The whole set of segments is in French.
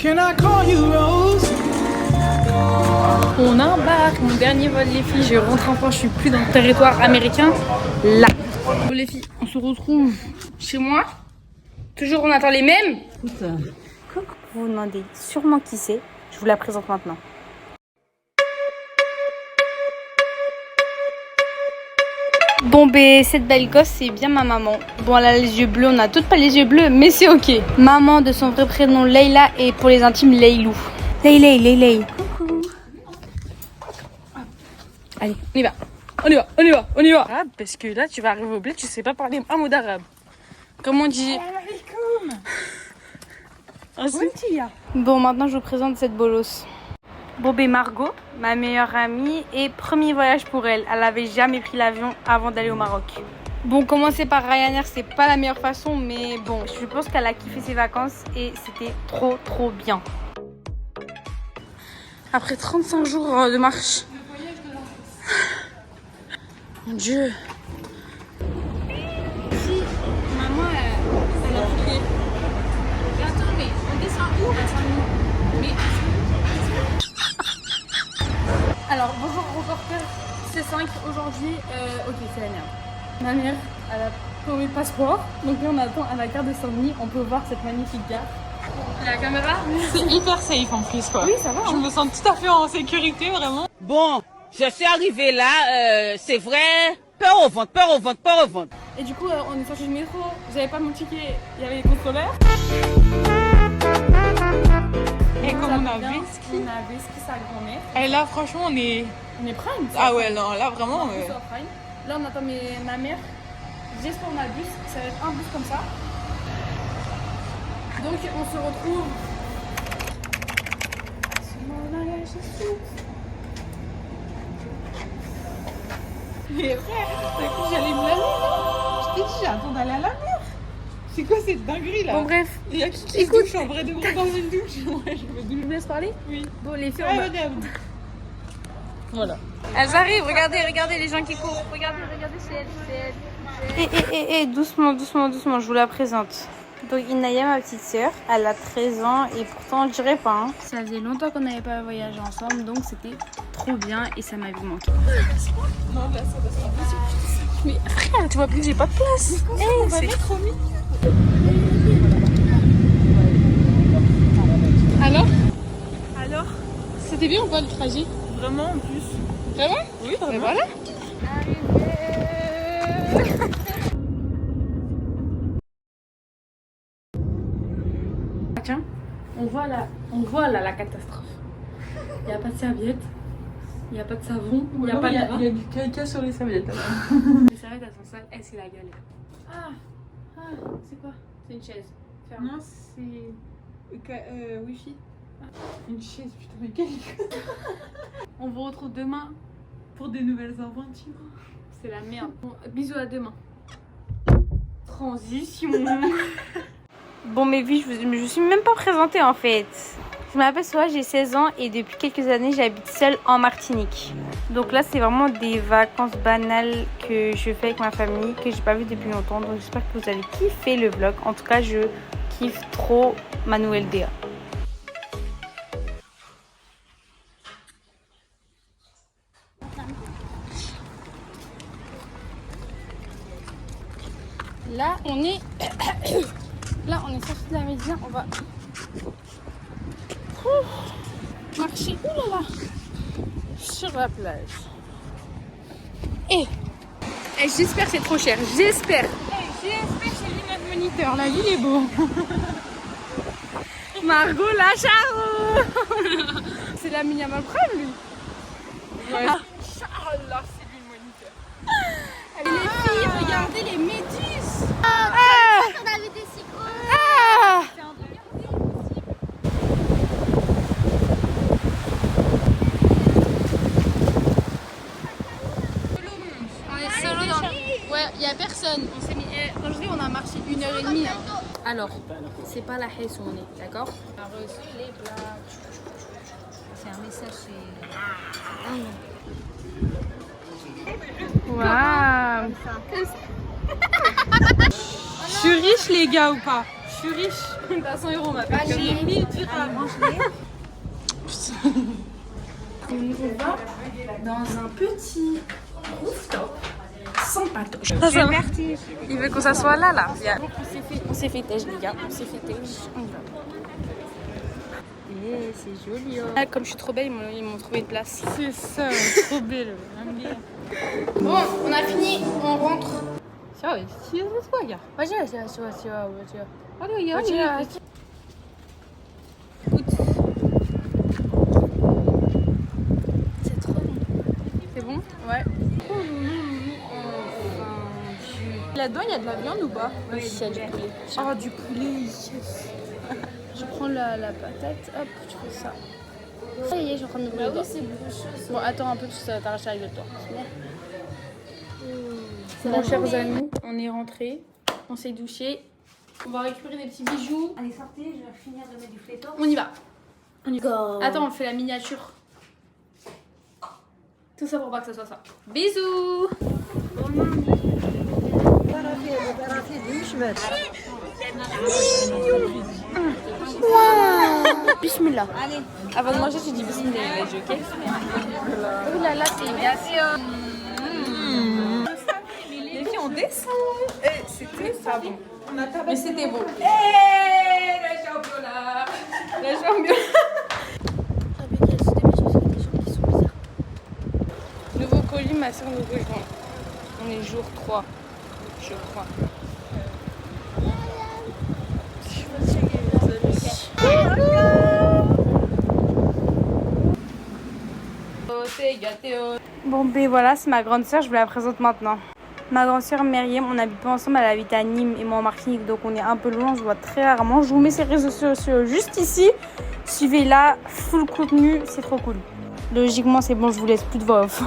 Can I call you Rose? On embarque, mon dernier vol les filles, je rentre enfin, je suis plus dans le territoire américain. Là. Bon les filles, on se retrouve chez moi. Toujours on attend les mêmes. Coucou. Vous vous demandez sûrement qui c'est, je vous la présente maintenant. Bon ben cette belle gosse c'est bien ma maman. Bon elle a les yeux bleus, on a toutes pas les yeux bleus mais c'est ok. Maman de son vrai prénom Leïla et pour les intimes Leïlou. Leïlay. Coucou. Allez, on y va. On y va. Arabe, parce que là tu vas arriver au bled, tu sais pas parler un mot d'arabe. Comment on dit? Bon maintenant je vous présente cette bolosse. Bon ben Margot, ma meilleure amie et premier voyage pour elle. Elle avait jamais pris l'avion avant d'aller au Maroc. Bon, commencer par Ryanair, c'est pas la meilleure façon, mais bon, je pense qu'elle a kiffé ses vacances et c'était trop bien. Après 35 jours de marche. Mon Dieu. Si, maman, elle a pris. Attends, mais on descend où? Alors, bonjour reporter C5, aujourd'hui, ok c'est la merde. Ma mère, elle a paumé le passeport, donc là on attend à la gare de Saint-Denis, on peut voir cette magnifique gare. La caméra? C'est hyper safe en plus quoi. Oui ça va. Je me sens tout à fait en sécurité vraiment. Bon, je suis arrivée là, c'est vrai, peur au ventre. Et du coup on est sorti du métro, j'avais pas mon ticket, il y avait les contrôleurs. Et comme on a vu sa grand-mère. Et là franchement on est prime. Ah ouais non là vraiment Là on attend ma mère. J'espère qu'on a le bus, ça va être un bus comme ça. Donc on se retrouve. Mais frère, t'as cru que j'allais me laver là? Je t'ai dit j'attends d'aller à la mer. C'est quoi cette dinguerie là? Bon bref. Il y a qui se douche en vrai de vrai dans une douche? Moi je me douche. Je vous laisse parler? Oui. Bon les filles Ouais, on va... madame. Voilà. Elles arrivent, regardez les gens qui courent. Regardez, c'est elle. Doucement, je vous la présente. Donc Inaya, ma petite sœur, elle a 13 ans et pourtant je dirais pas. Hein. Ça faisait longtemps qu'on n'avait pas voyagé ensemble, donc c'était trop bien et ça m'avait manqué. Non là ça va pas possible. Mais frère, tu vois plus que j'ai pas de place. C'est trop mignon. Alors c'était bien ou pas le trajet? Vraiment en plus. Vraiment? Oui vraiment. Mais voilà. Tiens, on voit là la catastrophe. Il n'y a pas de serviette, il n'y a pas de savon, il n'y a pas de... Il y a du caca sur les serviettes là. Les serviettes elles sont sales, c'est la galère. Ah, c'est quoi? C'est une chaise. Ferme. Non c'est wifi. Une chaise putain mais quelle On vous retrouve demain. pour des nouvelles aventures. C'est la merde. Bon, bisous à demain. Transition. Bon mes vies, je me suis même pas présentée en fait. Je m'appelle Soa, j'ai 16 ans et depuis quelques années j'habite seule en Martinique. Donc là c'est vraiment des vacances banales que je fais avec ma famille, que j'ai pas vu depuis longtemps. Donc j'espère que vous allez kiffer le vlog. En tout cas je kiffe trop ma nouvelle DA. Là on est sorti de la Médina, on va marcher sur la plage. Et j'espère que c'est trop cher, j'espère. J'espère chez lui notre moniteur, la ville est beau. Margot la charre. C'est la Minimal Prime lui. Ouais. Ah, Inch'Allah, c'est lui le moniteur. Et les filles, regardez les méduses. On avait des si gros. On est solo dans... Ouais, il n'y a personne. On s'est mis... Quand je dis on a marché 1h30. Hein. Alors, c'est pas la Hesse où on est, d'accord? C'est un message, c'est... Waouh. Je suis riche les gars ou pas? Je suis riche. T'as 100 euros, ma belle. J'ai 1000 dirhams. On va dans un petit rooftop sans patoche. Il veut qu'on s'assoie là. On s'est fait têche, les gars. On s'est fait têche. On y va. Et c'est joli. Ah, comme je suis trop belle, ils m'ont trouvé une place. C'est ça, trop belle. Bon, on a fini. On rentre. Ça, c'est toi, gars. Vas-y. C'est trop bon. C'est bon? Ouais. Là-dedans, il y a de la viande ou pas? Oui, il y a du poulet. Oh, du poulet, yes. Je prends la patate, hop, tu fais ça. Ça y est, je suis en train de brûler. Oui, c'est beaucoup de choses. Bon, attends un peu, parce que ça va t'arracher avec toi. Bon, chers amis, on est rentrés, on s'est douché. On va récupérer des petits bijoux. Allez, sortez, je vais finir de mettre du fléton. On y va. Attends, on fait la miniature. Tout ça pour pas que ce soit ça. Bisous. Bismillah. Allez. Avant de manger, tu dis bismillah, ok? Oh là là, c'est bien sûr. Les filles, on descend. C'était ça bon. Mais c'était beau. Hey, le championnat. Le championnat. Nouveau colis, ma soeur nous rejoint. On est jour 3, je crois. Bon ben voilà, c'est ma grande soeur, je vous la présente maintenant. Ma grande soeur Myriam, on n'habite pas ensemble, elle habite à Nîmes et moi en Martinique, donc on est un peu loin, on se voit très rarement. Je vous mets ses réseaux sociaux juste ici. Suivez-la, full contenu, c'est trop cool. Logiquement c'est bon, je vous laisse plus de voix off.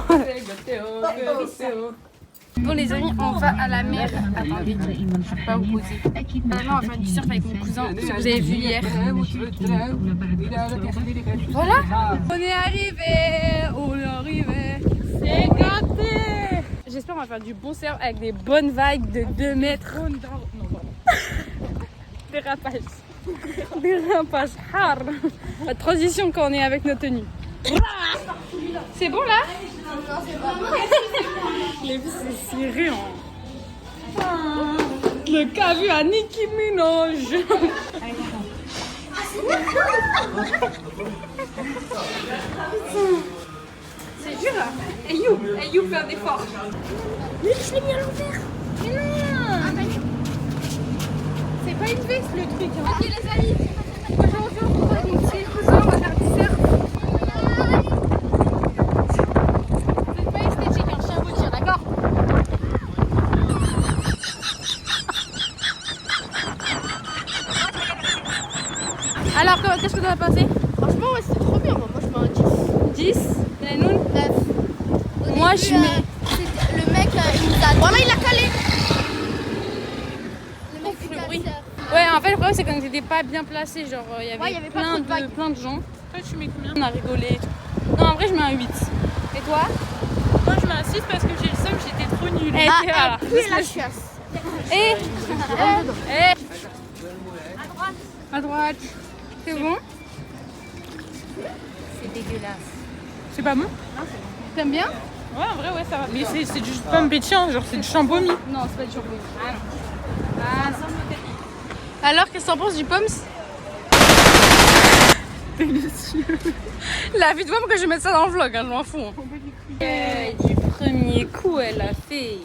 Bon les amis, on va à la mer. Attendez, je vais pas vous poser. Maintenant on va faire du surf avec mon cousin, ce que vous avez vu hier. Voilà. On est arrivé. C'est gâté. J'espère qu'on va faire du bon surf avec des bonnes vagues de 2 mètres. Dérapage. La transition quand on est avec nos tenues. C'est bon là? Non, c'est pas bon. Les filles, c'est serré. Le cas vu à Nicki Minaj. C'est dur là. Et you, fais un effort. Mais je l'ai mis à l'envers. Mais non. C'est pas une veste le truc. Ok les amis, aujourd'hui on se retrouve avec mon petit cousin, on va faire du surf. C'est pas esthétique, hein, je tiens à vous dire, d'accord? Alors, qu'est-ce que tu as pensé? Franchement, ouais, c'était trop bien. Moi, je mets un 10. 10? Et nous? 9. Moi, je mets... Le mec, il nous a... Voilà, il a calé. Le mec, Le il a bruit. dit, Ouais, en fait, le problème, c'est qu'on n'était pas bien placés. Genre, il y avait, pas trop de vagues. plein de gens. Toi, tu mets combien? On a rigolé et tout. Non, en vrai, je mets un 8. Et toi? Moi, je mets un 6 parce que j'ai le seum, j'étais trop nulle. Et voilà. puis la chiasse. Et à droite. C'est bon? C'est dégueulasse. C'est pas bon? T'aimes bien? Ouais, en vrai, ouais, ça va. Mais c'est du pomme pétillant, genre c'est du chambomi. Non, c'est pas du jambon. Alors, qu'est-ce que t'en penses du Poms? Délicieux. La vie de pomme que je vais mettre ça dans le vlog, hein, je m'en fous. Du premier coup, elle a fait.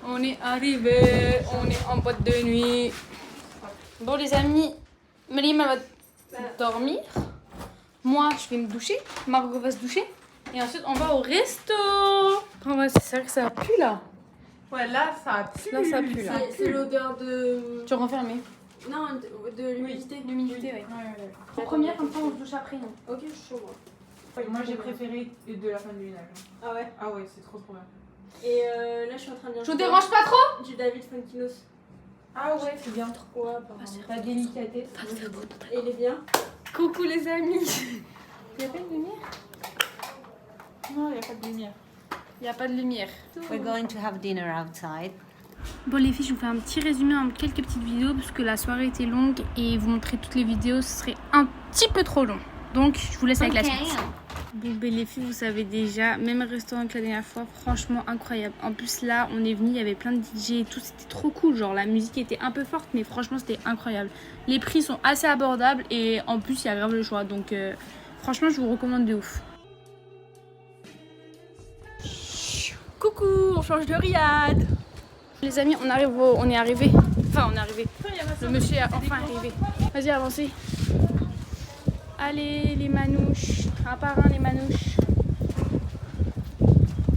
On est arrivé, on est en boîte de nuit. Bon les amis, Myriam elle va dormir. Moi, je vais me doucher. Margot va se doucher. Et ensuite, on va au resto. Oh ouais, c'est vrai que ça pue là. Ouais, là, ça pue. Là, ça pue là. C'est l'odeur de... Tu renfermes. Non, de l'humidité. L'humidité, oui. Première, comme ça, on se douche après. Nous. Ok, je suis chaud, moi. Moi, j'ai préféré de la fin de ménage. Ah ouais. Ah ouais, c'est trop bien. Et là, je suis en train de lire Je vous dérange pas trop? du David Fonkinos. Ah ouais, c'est bien. Ouais, apparemment. La délicatesse. Et il est bien. Coucou les amis. Il y a pas de lumière? Non, il n'y a pas de lumière. Il n'y a pas de lumière. We're going to have dinner outside. Bon les filles, je vous fais un petit résumé en quelques petites vidéos parce que la soirée était longue et vous montrer toutes les vidéos, ce serait un petit peu trop long. Donc je vous laisse avec la suite. Bon ben les filles, vous savez déjà, même restaurant que la dernière fois, franchement incroyable. En plus là, on est venu, il y avait plein de DJ et tout, c'était trop cool. Genre la musique était un peu forte, mais franchement c'était incroyable. Les prix sont assez abordables et en plus il y a grave le choix. Donc franchement je vous recommande de ouf. Coucou, on change de riad. Les amis, on est arrivé. Enfin, on est arrivé. Le monsieur est enfin arrivé. Vas-y, avancez. Allez, les manouches. Un par un, les manouches.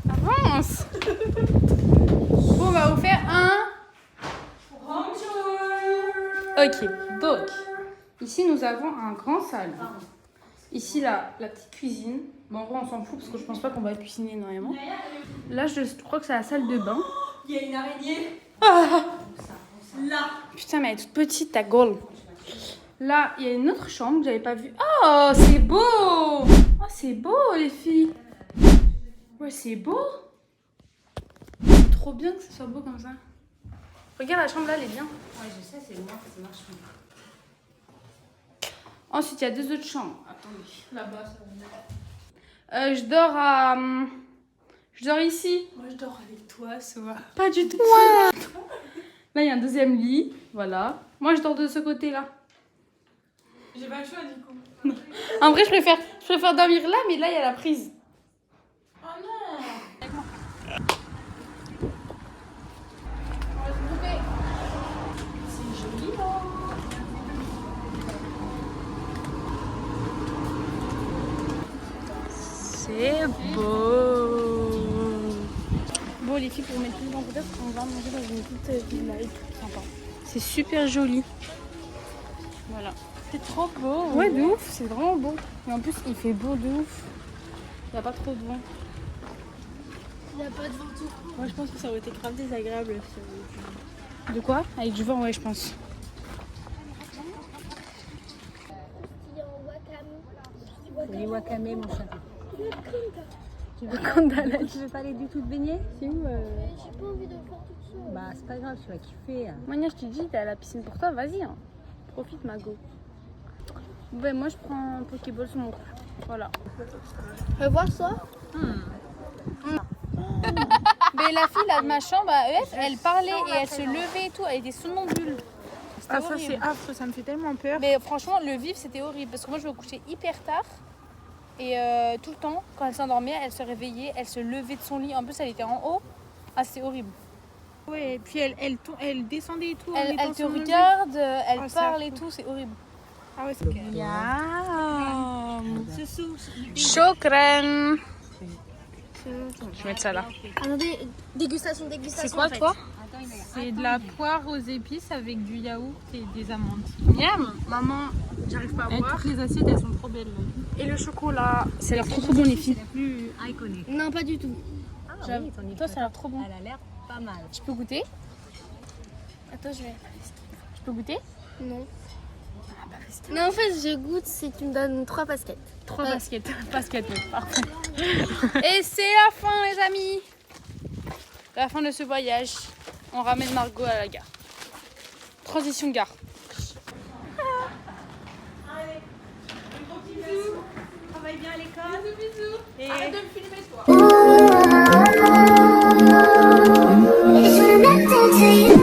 Avance. Bon, on va vous faire un... Ok, donc, ici, nous avons un grand salon. Ici, là, la petite cuisine. Bon, en vrai, on s'en fout parce que je pense pas qu'on va cuisiner énormément. Là, je crois que c'est la salle de bain. Il y a une araignée. Ah Là. putain, mais elle est toute petite, ta gueule. Là, il y a une autre chambre que j'avais pas vue. Oh, c'est beau. Oh, c'est beau, les filles. Ouais, c'est beau. C'est trop bien que ce soit beau comme ça. Regarde, la chambre là, elle est bien. Ouais, je sais, c'est moi, ça marche. Ensuite, il y a deux autres chambres. Attendez, là-bas, ça va. Je dors ici. Moi je dors avec toi, ça va. Pas du tout. Là, il y a un deuxième lit. Voilà. Moi, je dors de ce côté-là. J'ai pas le choix du coup. En vrai, je préfère dormir là, mais là, il y a la prise. Oh non. C'est beau. Bon, les filles, pour mettre plus en contexte, on va manger dans une petite villa et tout sympa. C'est super joli. Voilà. C'est trop beau. Ouais, de ouf, c'est vraiment beau. Et en plus, il fait beau de ouf. Il n'y a pas trop de vent. Il n'y a pas de vent tout. Moi je pense que ça aurait été grave désagréable. De quoi? Avec du vent, ouais, je pense. Il y a un wakame. Les wakame, mon chat. Tu Tu veux pas aller du tout te baigner? C'est où J'ai pas envie de le faire toute seule. Bah, c'est pas grave, tu vas kiffer. Mania, je te dis, t'es à la piscine pour toi, vas-y. Hein. Profite, ma go. Ben, moi, je prends un Pokéball sur mon cou. Voilà. Revoir ça. Mais la fille là de ma chambre à EF, elle parlait et elle se levait et tout, elle était somnambule. C'était Ah, ça horrible. c'est affreux, ça me fait tellement peur. Mais franchement, le vivre c'était horrible parce que moi je me couchais hyper tard et tout le temps, quand elle s'endormait, elle se réveillait, elle se levait de son lit. En plus, elle était en haut. Ah, c'était horrible. Ouais, et puis elle descendait et tout. en Elle étant te sur le lit. regarde, elle Oh, c'est parle et affreux. tout, c'est horrible. Ah ouais, c'est ok. Chokran. Je vais mettre ça là. Attendez, dégustation. C'est quoi toi? C'est de la poire aux épices avec du yaourt et des amandes. Miam. Maman, j'arrive pas à voir. Toutes les assiettes, elles sont trop belles. Et le chocolat, c'est l'air trop bon les filles. Plus iconique. Non, pas du tout. Ah J'avoue. oui, ton Toi, ça a l'air trop bon. Elle a l'air pas mal. Je peux goûter? Attends, je vais. Je peux goûter? Non. Non, en fait, je goûte si tu me donnes 3 baskets. 3 baskets. Baskets, parfait. Et c'est la fin, les amis. La fin de ce voyage. On ramène Margot à la gare. Transition gare. Travaille bien à l'école. Bisous. Et... Je suis